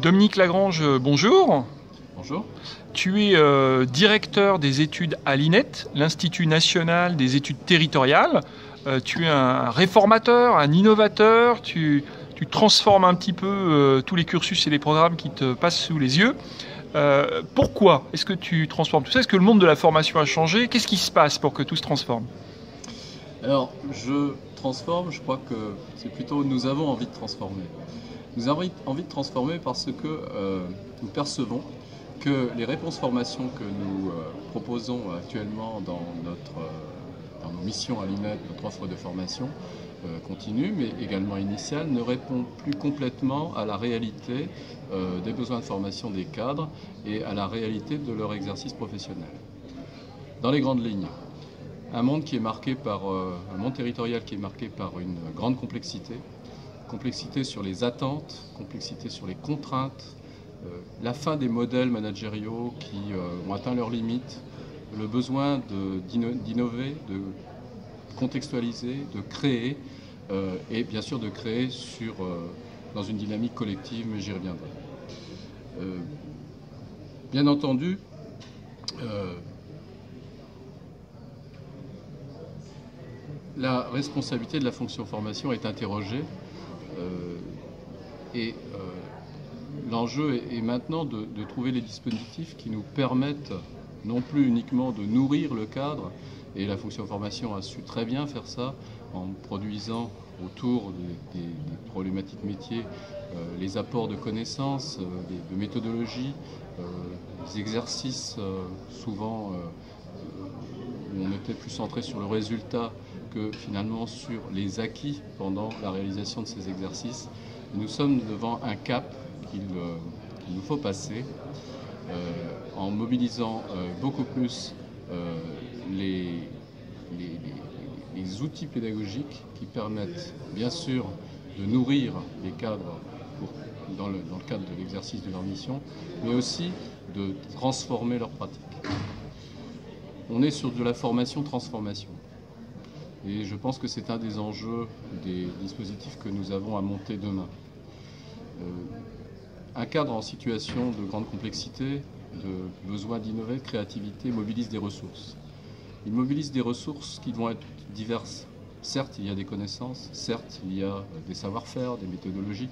Dominique Lagrange, bonjour. Bonjour. Tu es directeur des études à l'INET, l'Institut national des études territoriales. Tu es un réformateur, un innovateur. Tu transformes un petit peu tous les cursus et les programmes qui te passent sous les yeux. Pourquoi est-ce que tu transformes tout ça? Est-ce que le monde de la formation a changé? Qu'est-ce qui se passe pour que tout se transforme? Alors, je transforme, je crois que c'est plutôt nous avons envie de transformer. Nous avons envie de transformer parce que nous percevons que les réponses formation que nous proposons actuellement dans nos missions à l'INET, notre offre de formation continue, mais également initiale, ne répond plus complètement à la réalité des besoins de formation des cadres et à la réalité de leur exercice professionnel. Dans les grandes lignes, un monde territorial qui est marqué par une grande complexité sur les attentes, complexité sur les contraintes, la fin des modèles managériaux qui ont atteint leurs limites, le besoin d'innover, de contextualiser, de créer, et bien sûr de créer dans une dynamique collective, mais j'y reviendrai. Bien entendu, la responsabilité de la fonction formation est interrogée et l'enjeu est maintenant de trouver les dispositifs qui nous permettent non plus uniquement de nourrir le cadre, et la fonction formation a su très bien faire ça en produisant autour des problématiques métiers les apports de connaissances, de méthodologies, des exercices souvent où on était plus centré sur le résultat que finalement sur les acquis pendant la réalisation de ces exercices. Nous sommes devant un cap qu'il nous faut passer en mobilisant beaucoup plus les outils pédagogiques qui permettent bien sûr de nourrir les cadres dans le cadre de l'exercice de leur mission, mais aussi de transformer leurs pratiques. On est sur de la formation-transformation. Et je pense que c'est un des enjeux des dispositifs que nous avons à monter demain. Un cadre en situation de grande complexité, de besoin d'innover, de créativité, mobilise des ressources. Il mobilise des ressources qui vont être diverses. Certes, il y a des connaissances, certes, il y a des savoir-faire, des méthodologies,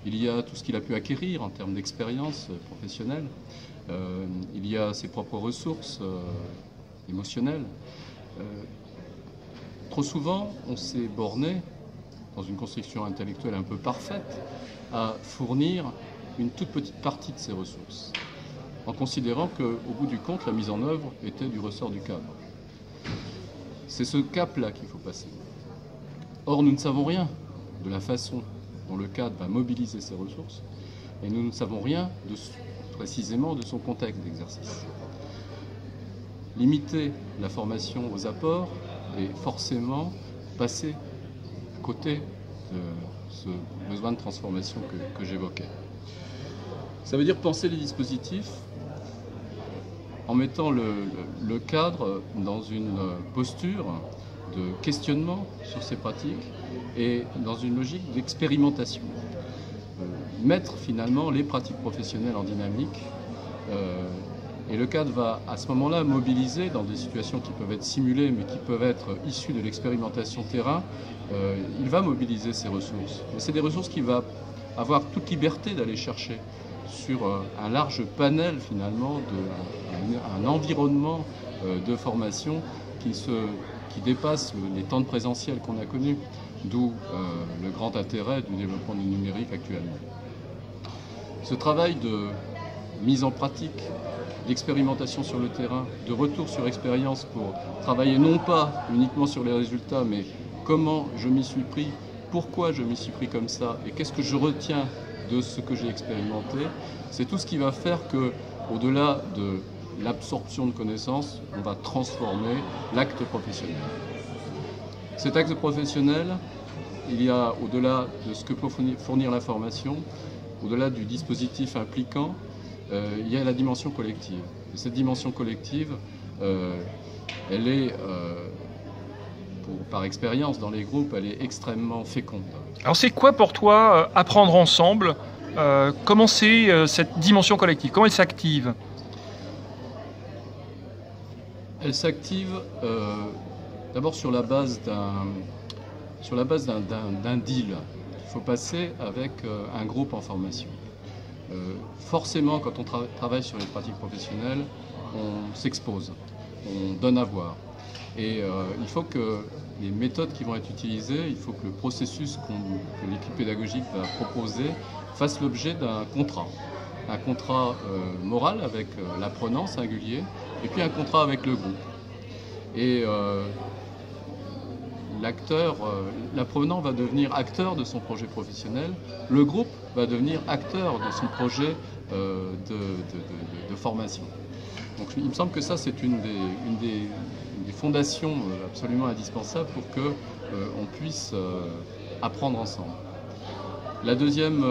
il y a tout ce qu'il a pu acquérir en termes d'expérience professionnelle, il y a ses propres ressources émotionnelles. Trop souvent, on s'est borné, dans une construction intellectuelle un peu parfaite, à fournir une toute petite partie de ces ressources, en considérant qu'au bout du compte, la mise en œuvre était du ressort du cadre. C'est ce cap-là qu'il faut passer. Or, nous ne savons rien de la façon dont le cadre va mobiliser ses ressources, et nous ne savons rien précisément de son contexte d'exercice. Limiter la formation aux apports et forcément passer à côté de ce besoin de transformation que j'évoquais. Ça veut dire penser les dispositifs en mettant le cadre dans une posture de questionnement sur ces pratiques et dans une logique d'expérimentation. Mettre finalement les pratiques professionnelles en dynamique. Et le cadre va à ce moment-là mobiliser dans des situations qui peuvent être simulées mais qui peuvent être issues de l'expérimentation terrain, il va mobiliser ses ressources. Mais c'est des ressources qu'il va avoir toute liberté d'aller chercher sur un large panel finalement, un environnement de formation qui dépasse les temps de présentiel qu'on a connus, d'où le grand intérêt du développement du numérique actuellement. Ce travail de mise en pratique, d'expérimentation sur le terrain, de retour sur expérience pour travailler non pas uniquement sur les résultats, mais comment je m'y suis pris, pourquoi je m'y suis pris comme ça, et qu'est-ce que je retiens de ce que j'ai expérimenté, c'est tout ce qui va faire que, au-delà de l'absorption de connaissances, on va transformer l'acte professionnel. Cet acte professionnel, il y a, au-delà de ce que peut fournir la formation, au-delà du dispositif impliquant, il y a la dimension collective. Et cette dimension collective, elle est, par expérience dans les groupes, elle est extrêmement féconde. Alors c'est quoi pour toi apprendre ensemble Comment c'est cette dimension collective? Comment elle s'active? Elle s'active d'abord sur la base d'un deal. Il faut passer avec un groupe en formation. Forcément, quand on travaille sur les pratiques professionnelles, on s'expose, on donne à voir. Et il faut que les méthodes qui vont être utilisées, il faut que le processus que l'équipe pédagogique va proposer fasse l'objet d'un contrat. Un contrat moral avec l'apprenant singulier, et puis un contrat avec le groupe. Et l'apprenant va devenir acteur de son projet professionnel, le groupe va devenir acteur de son projet de formation. Donc il me semble que ça, c'est une des fondations absolument indispensables pour qu'on puisse apprendre ensemble. La deuxième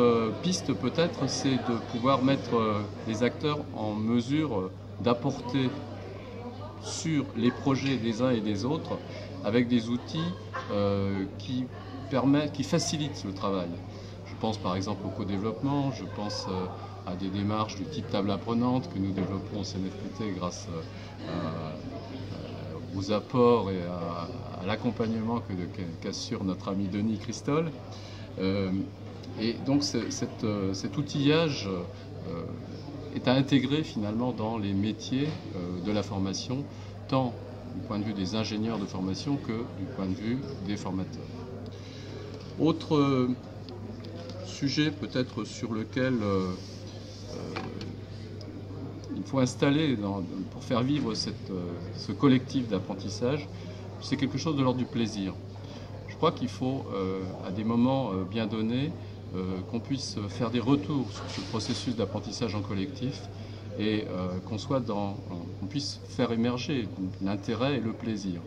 piste, peut-être, c'est de pouvoir mettre les acteurs en mesure d'apporter sur les projets des uns et des autres avec des outils qui facilitent le travail. Je pense par exemple au co-développement, je pense à des démarches du type table apprenante que nous développons au CNFPT grâce aux apports et à l'accompagnement qu'assure notre ami Denis Christol. Et donc cet outillage est à intégrer finalement dans les métiers de la formation, tant du point de vue des ingénieurs de formation que du point de vue des formateurs. Autre sujet peut-être sur lequel il faut installer pour faire vivre ce collectif d'apprentissage, c'est quelque chose de l'ordre du plaisir. Je crois qu'il faut, à des moments bien donnés, qu'on puisse faire des retours sur ce processus d'apprentissage en collectif et qu'on puisse faire émerger l'intérêt et le plaisir.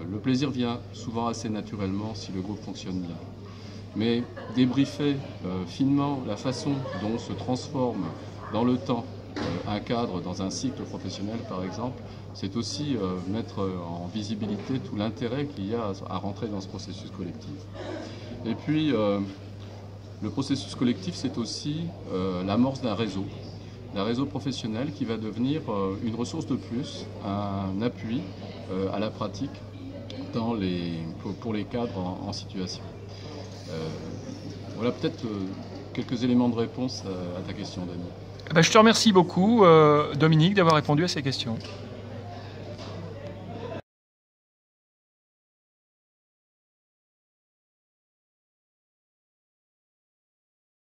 Le plaisir vient souvent assez naturellement si le groupe fonctionne bien. Mais débriefer finement la façon dont se transforme dans le temps un cadre dans un cycle professionnel par exemple, c'est aussi mettre en visibilité tout l'intérêt qu'il y a à rentrer dans ce processus collectif. Et puis le processus collectif, c'est aussi l'amorce d'un réseau professionnel qui va devenir une ressource de plus, un appui à la pratique pour les cadres en situation. Voilà peut-être quelques éléments de réponse à ta question, Daniel. Je te remercie beaucoup, Dominique, d'avoir répondu à ces questions.